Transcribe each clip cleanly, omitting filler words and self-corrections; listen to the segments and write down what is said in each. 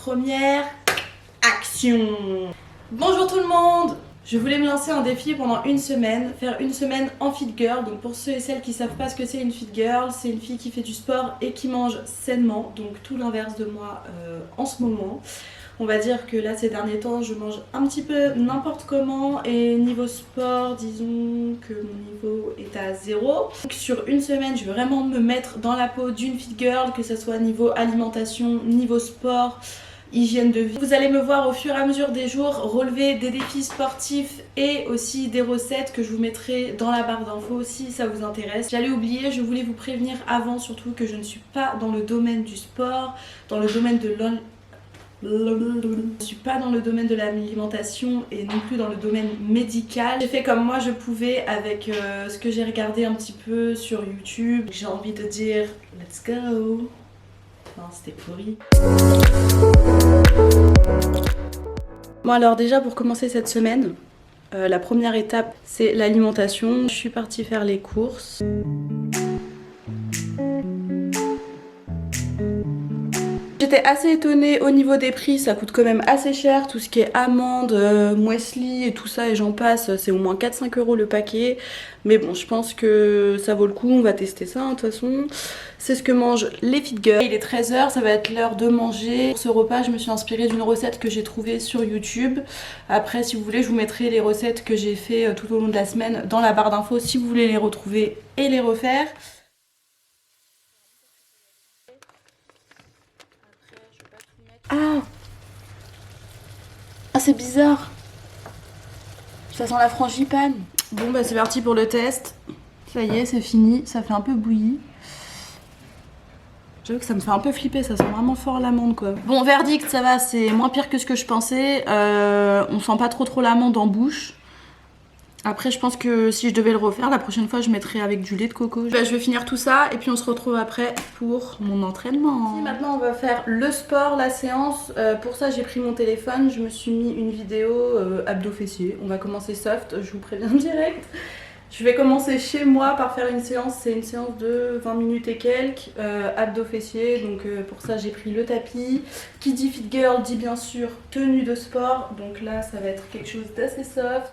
Première action. Bonjour tout le monde. Je voulais me lancer un défi pendant une semaine, faire une semaine en fit girl. Donc pour ceux et celles qui savent pas ce que c'est une fit girl, c'est une fille qui fait du sport et qui mange sainement. Donc tout l'inverse de moi en ce moment. On va dire que là ces derniers temps je mange un petit peu n'importe comment et niveau sport disons que mon niveau est à 0. Donc sur une semaine je vais vraiment me mettre dans la peau d'une fit girl, que ce soit niveau alimentation, niveau sport, hygiène de vie. Vous allez me voir au fur et à mesure des jours relever des défis sportifs et aussi des recettes que je vous mettrai dans la barre d'infos si ça vous intéresse. J'allais oublier, je voulais vous prévenir avant surtout que je ne suis pas dans le domaine du sport, dans le domaine de je suis pas dans le domaine de l'alimentation et non plus dans le domaine médical. J'ai fait comme moi je pouvais avec ce que j'ai regardé un petit peu sur YouTube. J'ai envie de dire let's go. Non, c'était pourri. Bon alors déjà pour commencer cette semaine, la première étape c'est l'alimentation. Je suis partie faire les courses. J'étais assez étonnée au niveau des prix, ça coûte quand même assez cher, tout ce qui est amandes, muesli et tout ça et j'en passe, c'est au moins 4-5 € le paquet. Mais bon, je pense que ça vaut le coup, on va tester ça de toute façon. C'est ce que mangent les fit girls. Il est 13 h, ça va être l'heure de manger. Pour ce repas, je me suis inspirée d'une recette que j'ai trouvée sur YouTube. Après, si vous voulez, je vous mettrai les recettes que j'ai fait tout au long de la semaine dans la barre d'infos si vous voulez les retrouver et les refaire. Ah c'est bizarre. Ça sent la frangipane. Bon bah c'est parti pour le test. Ça y est, c'est fini. Ça fait un peu bouilli. J'avoue que ça me fait un peu flipper, ça sent vraiment fort l'amande quoi. Bon, verdict, ça va, c'est moins pire que ce que je pensais. On sent pas trop l'amande en bouche. Après je pense que si je devais le refaire, la prochaine fois je mettrais avec du lait de coco. Bah, je vais finir tout ça et puis on se retrouve après pour mon entraînement. Maintenant on va faire le sport, la séance. Pour ça j'ai pris mon téléphone, je me suis mis une vidéo abdos fessiers. On va commencer soft, je vous préviens direct. Je vais commencer chez moi par faire une séance, c'est une séance de 20 minutes et quelques, abdos fessiers, donc pour ça j'ai pris le tapis. Qui dit fit girl dit bien sûr tenue de sport, donc là ça va être quelque chose d'assez soft.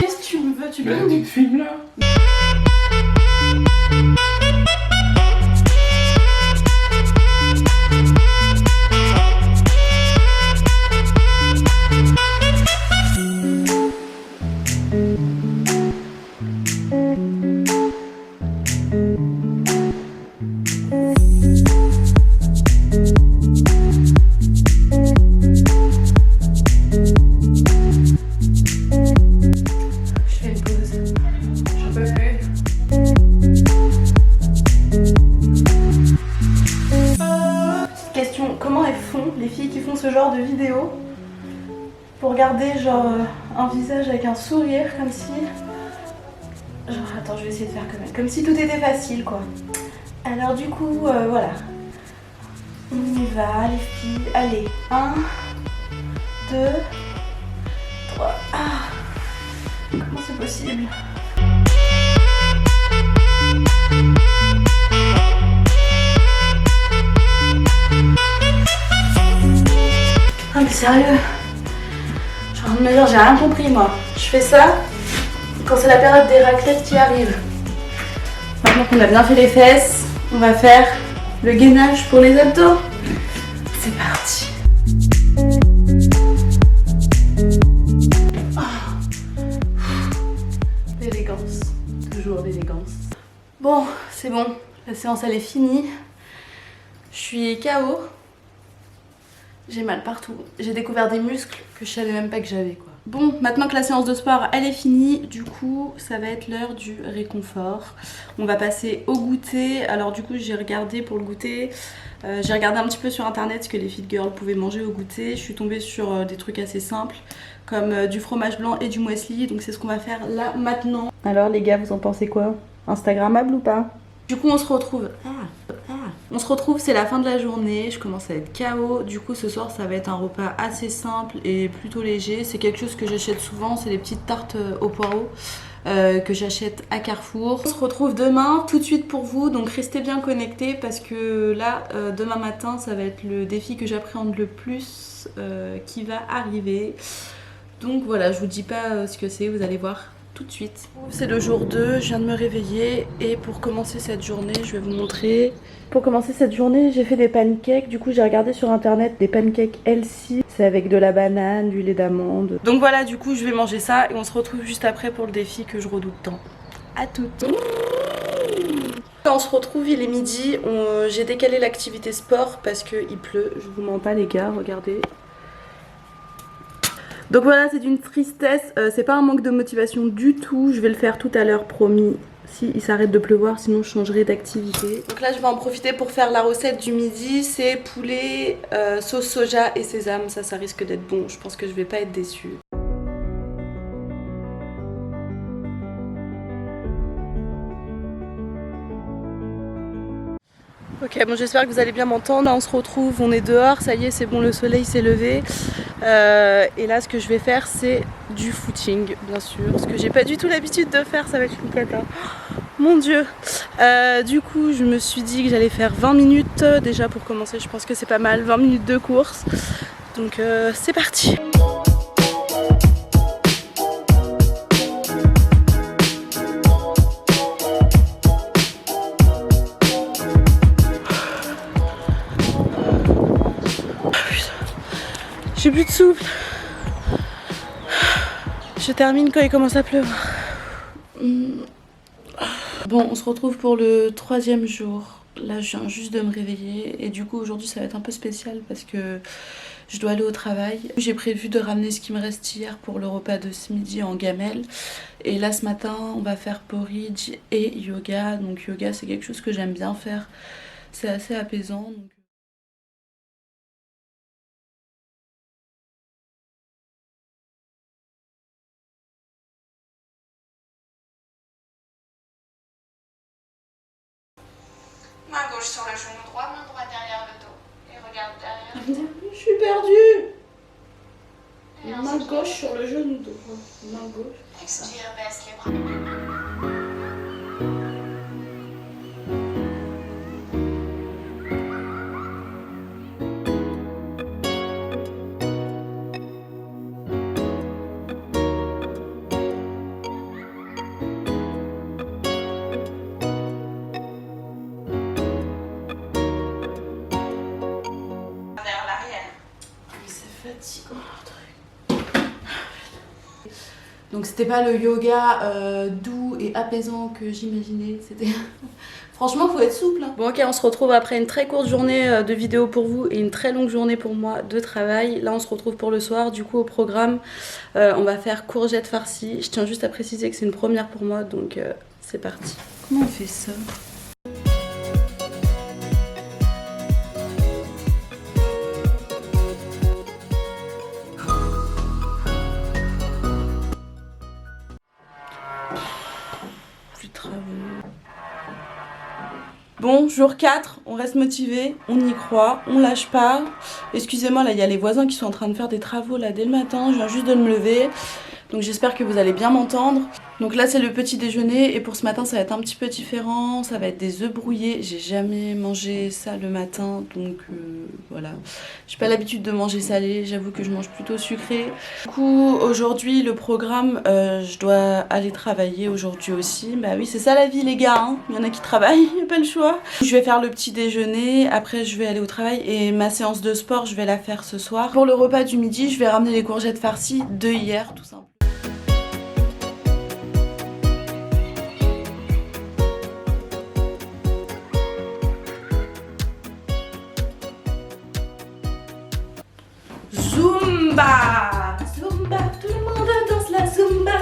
Qu'est-ce que tu me veux, tu veux tu te filmes là? Ce genre de vidéo pour garder genre un visage avec un sourire comme si genre attends je vais essayer de faire comme si tout était facile quoi. Alors du coup voilà, on y va les filles, allez 1 2 3 comment c'est possible? Ah mais sérieux, je suis en train de me dire j'ai rien compris moi. Je fais ça quand c'est la période des raclettes qui arrive. Maintenant qu'on a bien fait les fesses, on va faire le gainage pour les abdos. C'est parti. L'élégance, toujours l'élégance. Bon, c'est bon, la séance elle est finie. Je suis KO. J'ai mal partout. J'ai découvert des muscles que je savais même pas que j'avais quoi. Bon, maintenant que la séance de sport elle est finie, du coup ça va être l'heure du réconfort. On va passer au goûter. Alors du coup j'ai regardé pour le goûter. J'ai regardé un petit peu sur internet ce que les fit girls pouvaient manger au goûter. Je suis tombée sur des trucs assez simples comme du fromage blanc et du muesli. Donc c'est ce qu'on va faire là maintenant. Alors les gars, vous en pensez quoi? Instagrammable ou pas? Du coup on se retrouve. On se retrouve, c'est la fin de la journée, je commence à être KO. Du coup ce soir ça va être un repas assez simple et plutôt léger. C'est quelque chose que j'achète souvent, c'est des petites tartes au poireau. que j'achète à Carrefour. On se retrouve demain tout de suite pour vous, donc restez bien connectés parce que là, demain matin, ça va être le défi que j'appréhende le plus qui va arriver. Donc voilà, je vous dis pas ce que c'est, vous allez voir tout de suite. C'est le jour 2, je viens de me réveiller et pour commencer cette journée, je vais vous montrer. Pour commencer cette journée, j'ai fait des pancakes. Du coup, j'ai regardé sur internet des pancakes healthy. C'est avec de la banane, du lait d'amande. Donc voilà, du coup, je vais manger ça et on se retrouve juste après pour le défi que je redoute tant. À toutes. On se retrouve, il est midi. J'ai décalé l'activité sport parce qu'il pleut. Je vous mens pas les gars, regardez. Donc voilà, c'est d'une tristesse, c'est pas un manque de motivation du tout, je vais le faire tout à l'heure, promis, si il s'arrête de pleuvoir, sinon je changerai d'activité. Donc là je vais en profiter pour faire la recette du midi, c'est poulet, sauce soja et sésame, ça risque d'être bon, je pense que je vais pas être déçue. Ok, bon j'espère que vous allez bien m'entendre. Là on se retrouve, on est dehors, ça y est c'est bon, le soleil s'est levé. Et là ce que je vais faire c'est du footing bien sûr, ce que j'ai pas du tout l'habitude de faire, ça va être une cata. Mon dieu. Du coup je me suis dit que j'allais faire 20 minutes déjà pour commencer, je pense que c'est pas mal, 20 minutes de course. Donc c'est parti. J'ai plus de souffle. Je termine quand il commence à pleuvoir. Bon, on se retrouve pour le 3e jour. Là, je viens juste de me réveiller. Et du coup, aujourd'hui, ça va être un peu spécial parce que je dois aller au travail. J'ai prévu de ramener ce qui me reste hier pour le repas de ce midi en gamelle. Et là, ce matin, on va faire porridge et yoga. Donc, yoga, c'est quelque chose que j'aime bien faire. C'est assez apaisant. Donc... Main gauche sur le genou droit, main droite derrière le dos. Et regarde derrière. Je suis perdue. Main gauche sur le genou droit. Main gauche. Expire, baisse les bras. Donc c'était pas le yoga doux et apaisant que j'imaginais, c'était... Franchement faut être souple. Bon ok, on se retrouve après une très courte journée de vidéo pour vous et une très longue journée pour moi de travail. Là on se retrouve pour le soir, du coup au programme on va faire courgettes farcies. Je tiens juste à préciser que c'est une première pour moi, donc c'est parti. Comment on fait ça ? Bon, jour 4, on reste motivé, on y croit, on lâche pas. Excusez-moi, là il y a les voisins qui sont en train de faire des travaux là dès le matin, je viens juste de me lever. Donc j'espère que vous allez bien m'entendre. Donc là c'est le petit déjeuner et pour ce matin ça va être un petit peu différent. Ça va être des œufs brouillés. J'ai jamais mangé ça le matin, donc voilà. J'ai pas l'habitude de manger salé, j'avoue que je mange plutôt sucré. Du coup aujourd'hui le programme, je dois aller travailler aujourd'hui aussi. Bah oui c'est ça la vie les gars, hein. Il y en a qui travaillent, il n'y a pas le choix. Je vais faire le petit déjeuner, après je vais aller au travail et ma séance de sport je vais la faire ce soir. Pour le repas du midi je vais ramener les courgettes farcies de hier tout simplement. Zumba! Zumba, tout le monde danse la Zumba!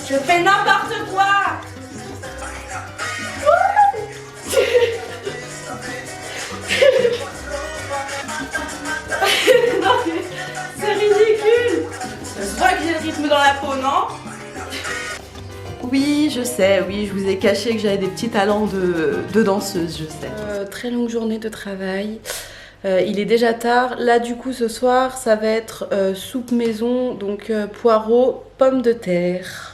Je fais n'importe quoi! Non mais c'est ridicule! Je vois que j'ai le rythme dans la peau, non? Oui, je sais, oui, je vous ai caché que j'avais des petits talents de danseuse, je sais. Très longue journée de travail. Il est déjà tard. Là, du coup, ce soir, ça va être soupe maison, donc poireaux, pommes de terre.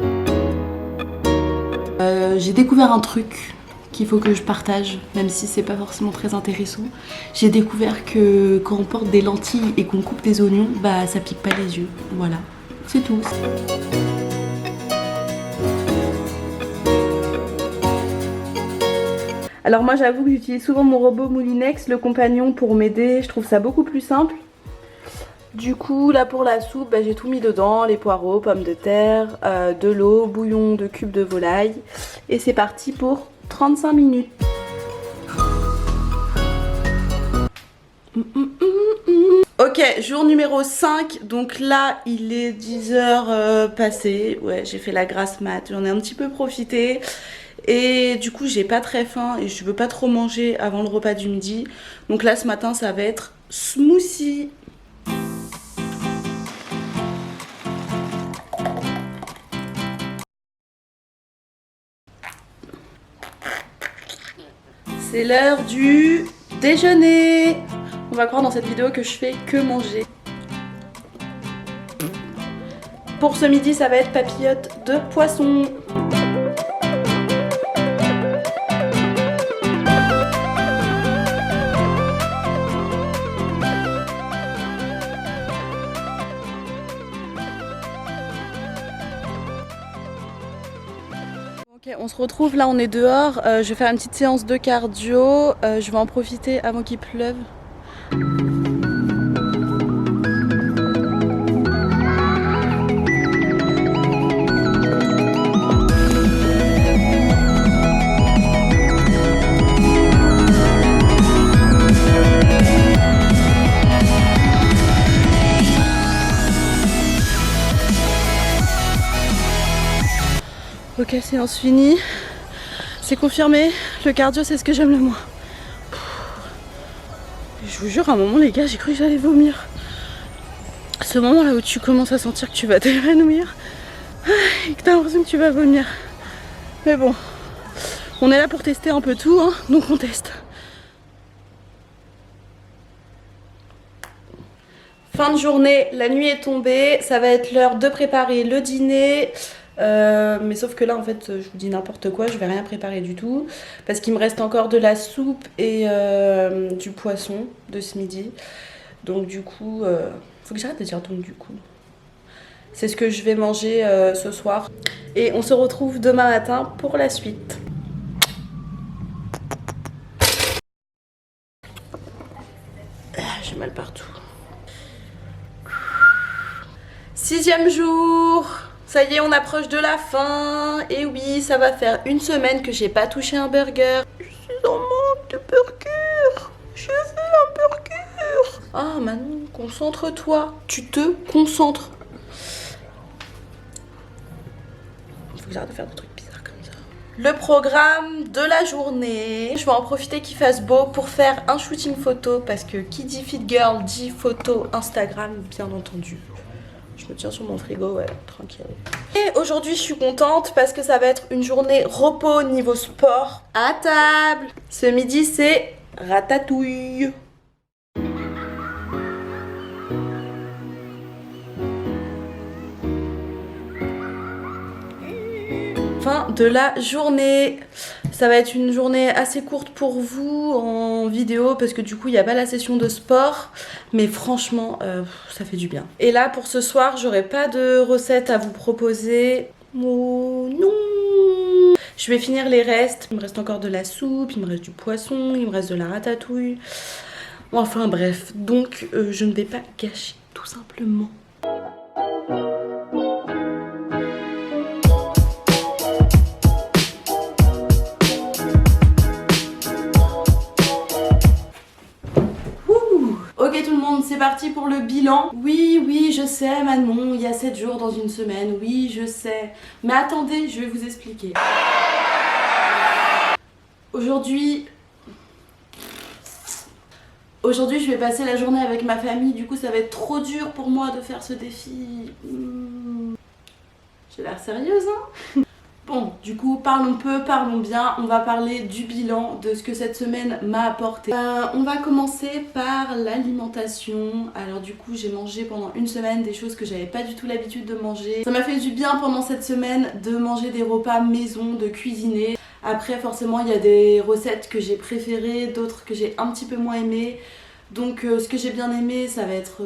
J'ai découvert un truc qu'il faut que je partage, même si c'est pas forcément très intéressant. J'ai découvert que quand on porte des lentilles et qu'on coupe des oignons, bah ça pique pas les yeux. Voilà, c'est tout. Alors moi j'avoue que j'utilise souvent mon robot Moulinex, le compagnon, pour m'aider. Je trouve ça beaucoup plus simple. Du coup là pour la soupe, bah, j'ai tout mis dedans, les poireaux, pommes de terre, de l'eau, bouillon de cubes de volaille. Et c'est parti pour 35 minutes. Ok, jour numéro 5, donc là il est 10h passé. Ouais, j'ai fait la grasse mat, j'en ai un petit peu profité. Et du coup j'ai pas très faim et je veux pas trop manger avant le repas du midi. Donc là ce matin ça va être smoothie. C'est l'heure du déjeuner. On va croire dans cette vidéo que je fais que manger. Pour ce midi ça va être papillote de poisson. Ok, on se retrouve, là on est dehors, je vais faire une petite séance de cardio, je vais en profiter avant qu'il pleuve. Ok, séance finie, c'est confirmé, le cardio c'est ce que j'aime le moins. Je vous jure, à un moment les gars, j'ai cru que j'allais vomir. Ce moment là où tu commences à sentir que tu vas t'évanouir et que t'as l'impression que tu vas vomir. Mais bon, on est là pour tester un peu tout, hein, donc on teste. Fin de journée, la nuit est tombée, ça va être l'heure de préparer le dîner. Mais sauf que là en fait je vous dis n'importe quoi, je vais rien préparer du tout parce qu'il me reste encore de la soupe et du poisson de ce midi. Donc du coup, faut que j'arrête de dire donc du coup. C'est ce que je vais manger ce soir. Et on se retrouve demain matin pour la suite. J'ai mal partout. 6e jour. Ça y est, on approche de la fin. Et oui, ça va faire une semaine que j'ai pas touché un burger. Je suis en manque de burger. Je veux un burger. Ah Manon, concentre-toi. Tu te concentres. Il faut que j'arrête de faire des trucs bizarres comme ça. Le programme de la journée. Je vais en profiter qu'il fasse beau pour faire un shooting photo. Parce que qui dit fit girl dit photo Instagram, bien entendu. Je me tiens sur mon frigo, ouais, tranquille. Et aujourd'hui, je suis contente parce que ça va être une journée repos niveau sport à table. Ce midi, c'est ratatouille. Fin de la journée. Ça va être une journée assez courte pour vous en vidéo parce que du coup il n'y a pas la session de sport, mais franchement ça fait du bien. Et là pour ce soir j'aurai pas de recette à vous proposer. Oh non. Je vais finir les restes. Il me reste encore de la soupe, il me reste du poisson, il me reste de la ratatouille. Enfin bref, donc je ne vais pas gâcher tout simplement. Ok tout le monde, c'est parti pour le bilan. Oui, je sais Manon, il y a 7 jours dans une semaine, oui je sais. Mais attendez, je vais vous expliquer. Aujourd'hui, je vais passer la journée avec ma famille, du coup ça va être trop dur pour moi de faire ce défi. J'ai l'air sérieuse hein. Bon, du coup, parlons peu, parlons bien. On va parler du bilan, de ce que cette semaine m'a apporté. On va commencer par l'alimentation. Alors du coup, j'ai mangé pendant une semaine des choses que j'avais pas du tout l'habitude de manger. Ça m'a fait du bien pendant cette semaine de manger des repas maison, de cuisiner. Après, forcément, il y a des recettes que j'ai préférées, d'autres que j'ai un petit peu moins aimées. Donc ce que j'ai bien aimé, ça va être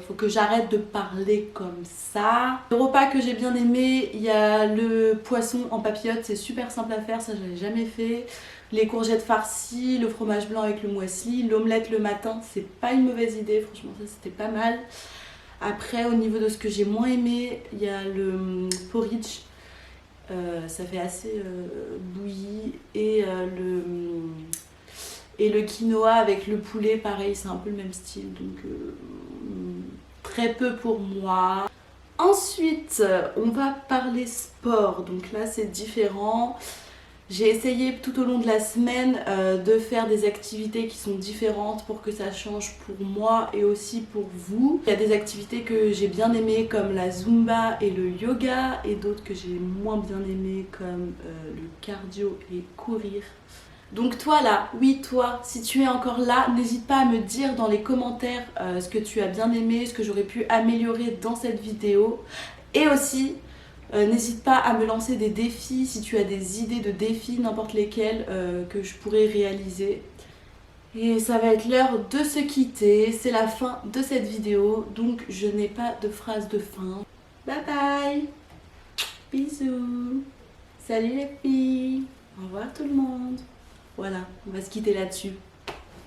faut que j'arrête de parler comme ça. Le repas que j'ai bien aimé, il y a le poisson en papillote, c'est super simple à faire, ça j'avais jamais fait. Les courgettes farcies, le fromage blanc avec le muesli, l'omelette le matin, c'est pas une mauvaise idée, franchement ça c'était pas mal. Après au niveau de ce que j'ai moins aimé, il y a le porridge, ça fait assez bouilli, et le quinoa avec le poulet, pareil, c'est un peu le même style, donc très peu pour moi. Ensuite, on va parler sport, donc là c'est différent. J'ai essayé tout au long de la semaine de faire des activités qui sont différentes pour que ça change pour moi et aussi pour vous. Il y a des activités que j'ai bien aimées comme la zumba et le yoga et d'autres que j'ai moins bien aimées comme le cardio et courir. Donc toi là, oui toi, si tu es encore là, n'hésite pas à me dire dans les commentaires ce que tu as bien aimé, ce que j'aurais pu améliorer dans cette vidéo. Et aussi, n'hésite pas à me lancer des défis si tu as des idées de défis, n'importe lesquels, que je pourrais réaliser. Et ça va être l'heure de se quitter, c'est la fin de cette vidéo, donc je n'ai pas de phrase de fin. Bye bye, bisous, salut les filles, au revoir tout le monde. Voilà, on va se quitter là-dessus.